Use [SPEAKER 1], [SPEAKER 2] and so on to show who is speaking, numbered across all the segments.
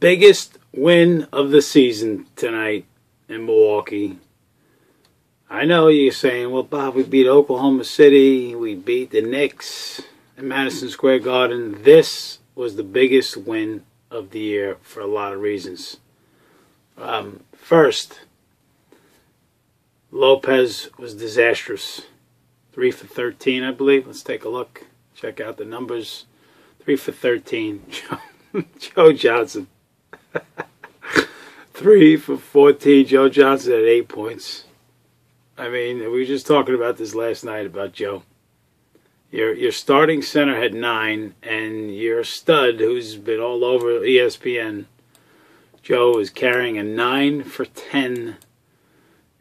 [SPEAKER 1] biggest win of the season tonight in Milwaukee. I know you're saying, well, Bob, we beat Oklahoma City, we beat the Knicks in Madison Square Garden. This was the biggest win of the year for a lot of reasons. First, Lopez was disastrous. 3 for 13, I believe. Let's take a look. Check out the numbers. 3 for 13. Joe Johnson. 3 for 14. Joe Johnson had 8 points. I mean, we were just talking about this last night about Joe. Your starting center had 9, and your stud, who's been all over ESPN, Joe, is carrying a 9 for 10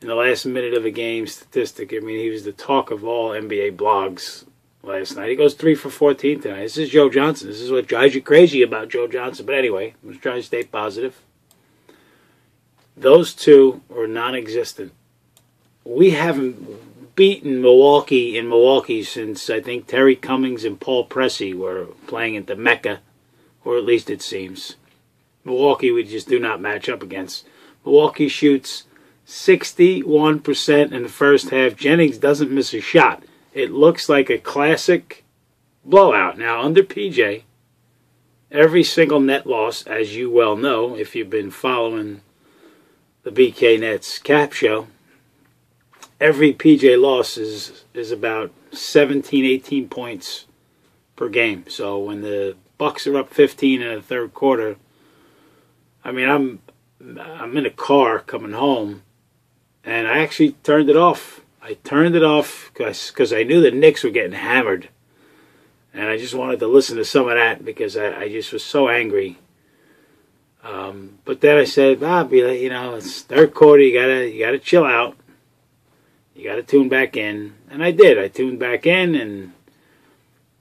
[SPEAKER 1] in the last minute of a game statistic. I mean, he was the talk of all NBA blogs last night. He goes 3 for 14 tonight. This is Joe Johnson. This is what drives you crazy about Joe Johnson. But anyway, I'm trying to stay positive. Those two are non-existent. We haven't beaten Milwaukee in Milwaukee since, I think, Terry Cummings and Paul Pressey were playing at the Mecca, or at least it seems. Milwaukee we just do not match up against. Milwaukee shoots 61% in the first half. Jennings doesn't miss a shot. It looks like a classic blowout. Now, under PJ, every single net loss, as you well know, if you've been following the BK Nets cap show, every PJ loss is about 17, 18 points per game. So when the Bucks are up 15 in the third quarter, I mean, I'm in a car coming home, and I actually turned it off. I turned it off because I knew the Knicks were getting hammered, and I just wanted to listen to some of that because I just was so angry. But then I said, Bob, you know, it's third quarter. You gotta chill out. You gotta tune back in, and I did. I tuned back in, and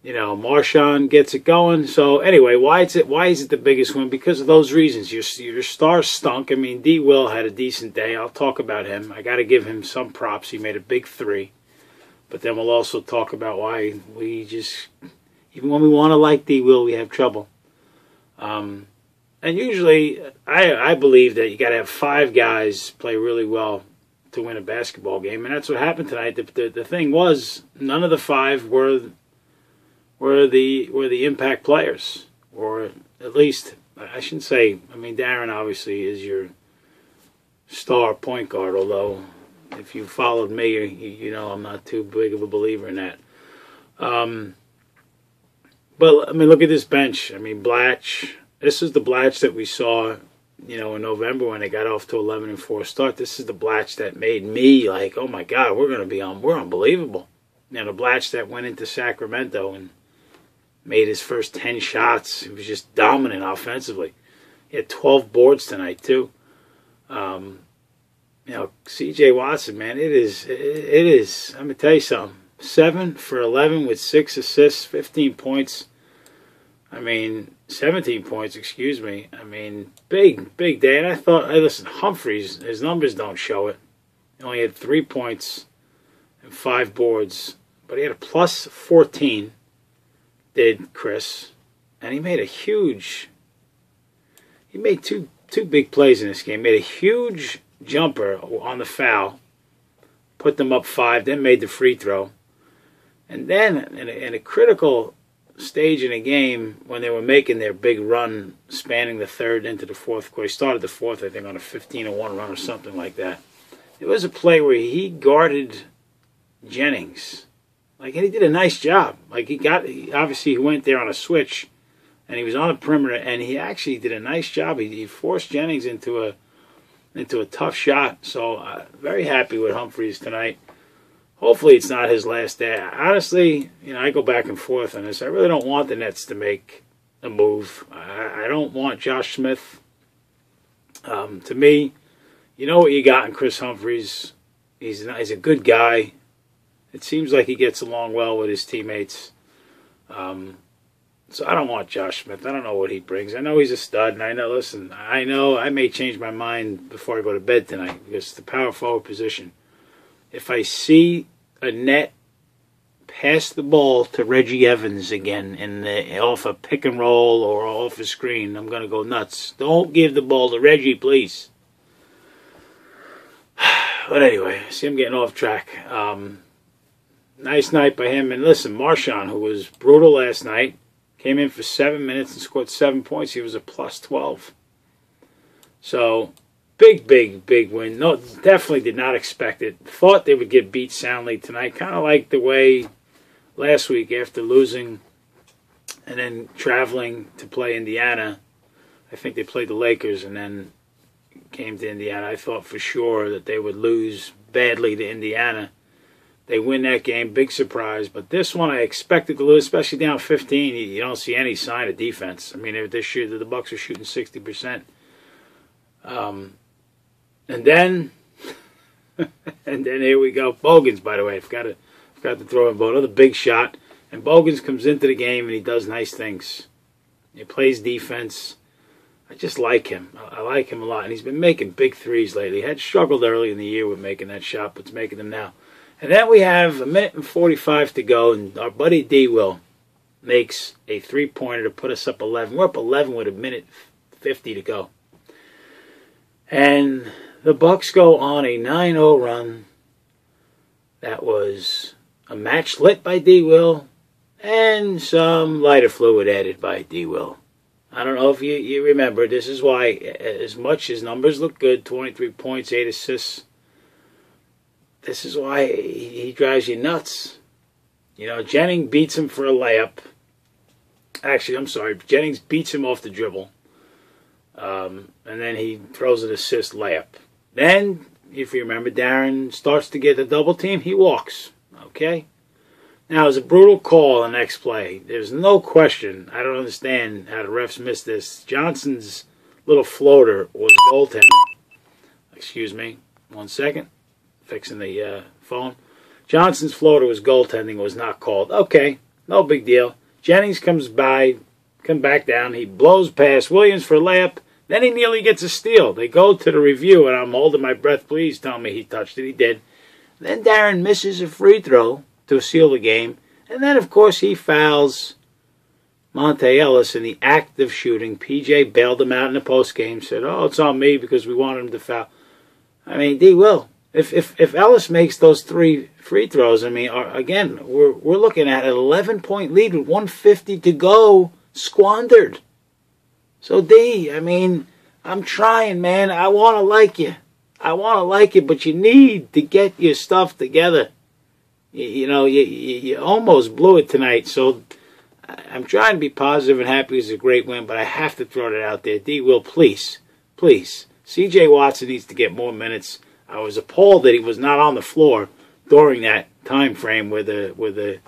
[SPEAKER 1] you know, Marshawn gets it going. So anyway, why is it the biggest win? Because of those reasons. Your star stunk. I mean, D-Will had a decent day. I'll talk about him. I got to give him some props. He made a big 3. But then we'll also talk about why we just, even when we want to like D-Will, we have trouble. And usually, I believe that you got to have 5 guys play really well to win a basketball game, and that's what happened tonight. The thing was, none of the 5 were the impact players, or at least, I shouldn't say, I mean, Darren obviously is your star point guard, although if you followed me, you know I'm not too big of a believer in that. But, I mean, look at this bench. I mean, Blatch, this is the Blatch that we saw, you know, in November when they got off to 11-4 start. This is the Blatch that made me like, oh my God, we're unbelievable. You know, the Blatch that went into Sacramento and made his first 10 shots. He was just dominant offensively. He had 12 boards tonight, too. You know, C.J. Watson, man, it is. I'm going to tell you something. 7 for 11 with 6 assists, 15 points. I mean, 17 points, excuse me. I mean, big day. And I thought, hey, listen, Humphries, his numbers don't show it. He only had 3 points and 5 boards. But he had a plus 14. Did Chris, and he made two big plays in this game. Made a huge jumper on the foul, put them up 5, then made the free throw. And then in a critical stage in a game when they were making their big run spanning the third into the fourth quarter, he started the fourth, I think, on a 15-1 run or something like that. There was a play where he guarded Jennings. Like, and he did a nice job. Like, obviously he went there on a switch, and he was on the perimeter, and he actually did a nice job. He forced Jennings into a tough shot. So, very happy with Humphries tonight. Hopefully it's not his last day. Honestly, you know, I go back and forth on this. I really don't want the Nets to make a move. I don't want Josh Smith. To me, you know what you got in Chris Humphries. He's a good guy. It seems like he gets along well with his teammates. So I don't want Josh Smith. I don't know what he brings. I know he's a stud, and I know I may change my mind before I go to bed tonight because it's the power forward position. If I see a net pass the ball to Reggie Evans again off a pick and roll or off a screen, I'm going to go nuts. Don't give the ball to Reggie, please. But anyway, see him getting off track. Nice night by him. And listen, Marshawn, who was brutal last night, came in for 7 minutes and scored 7 points. He was a plus 12. So, big win. No, definitely did not expect it. Thought they would get beat soundly tonight. Kind of like the way last week after losing and then traveling to play Indiana. I think they played the Lakers and then came to Indiana. I thought for sure that they would lose badly to Indiana. They win that game, big surprise. But this one I expected to lose, especially down 15. You don't see any sign of defense. I mean, the Bucks are shooting 60%. And then here we go. Bogans, by the way, forgot to throw in another big shot. And Bogans comes into the game and he does nice things. He plays defense. I just like him. I like him a lot. And he's been making big threes lately. He had struggled early in the year with making that shot, but he's making them now. And then we have a minute and 45 to go, and our buddy D-Will makes a three-pointer to put us up 11. We're up 11 with a minute 50 to go. And the Bucks go on a 9-0 run. That was a match lit by D-Will and some lighter fluid added by D-Will. I don't know if you remember. This is why, as much as numbers look good, 23 points, 8 assists, this is why he drives you nuts. You know, Jennings beats him for a layup. Actually, I'm sorry. Jennings beats him off the dribble. And then he throws an assist layup. Then, if you remember, Darren starts to get the double team. He walks. Okay? Now, it was a brutal call the next play. There's no question. I don't understand how the refs missed this. Johnson's little floater was goaltending. Excuse me. 1 second. Fixing the phone. Johnson's floater was goaltending. Was not called. Okay. No big deal. Jennings comes back down. He blows past Williams for a layup. Then he nearly gets a steal. They go to the review, and I'm holding my breath. Please tell me he touched it. He did. Then Darren misses a free throw to seal the game. And then, of course, he fouls Monte Ellis in the act of shooting. PJ bailed him out in the postgame. Said, oh, it's on me because we wanted him to foul. I mean, D-Will. If Ellis makes those 3 free throws, I mean, again, we're looking at an 11-point lead with 150 to go, squandered. So, D, I mean, I'm trying, man. I want to like you. I want to like you, but you need to get your stuff together. You almost blew it tonight, so I'm trying to be positive and happy. It's a great win, but I have to throw that out there. D-Will, please. C.J. Watson needs to get more minutes. I was appalled that he was not on the floor during that time frame where the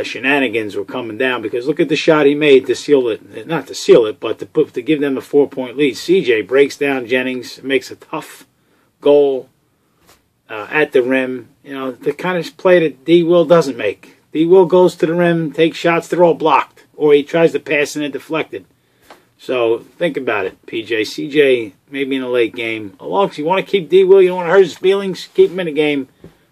[SPEAKER 1] shenanigans were coming down, because look at the shot he made to seal it. Not to seal it, but to give them a 4-point lead. C.J. breaks down Jennings, makes a tough goal at the rim. You know, the kind of play that D-Will doesn't make. D-Will goes to the rim, takes shots, they're all blocked. Or he tries to pass and they're deflected. So, think about it, PJ. CJ, maybe in a late game. As long as you want to keep D-Will, you don't want to hurt his feelings, keep him in the game,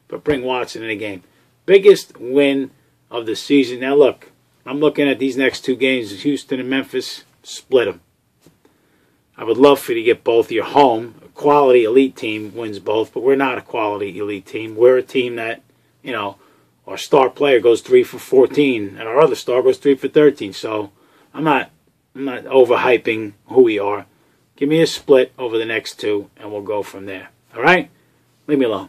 [SPEAKER 1] but bring Watson in the game. Biggest win of the season. Now, look, I'm looking at these next 2 games. Houston and Memphis, split them. I would love for you to get both. You're home. A quality elite team wins both, but we're not a quality elite team. We're a team that, you know, our star player goes 3 for 14, and our other star goes 3 for 13. So I'm not overhyping who we are. Give me a split over the next 2, and we'll go from there. All right? Leave me alone.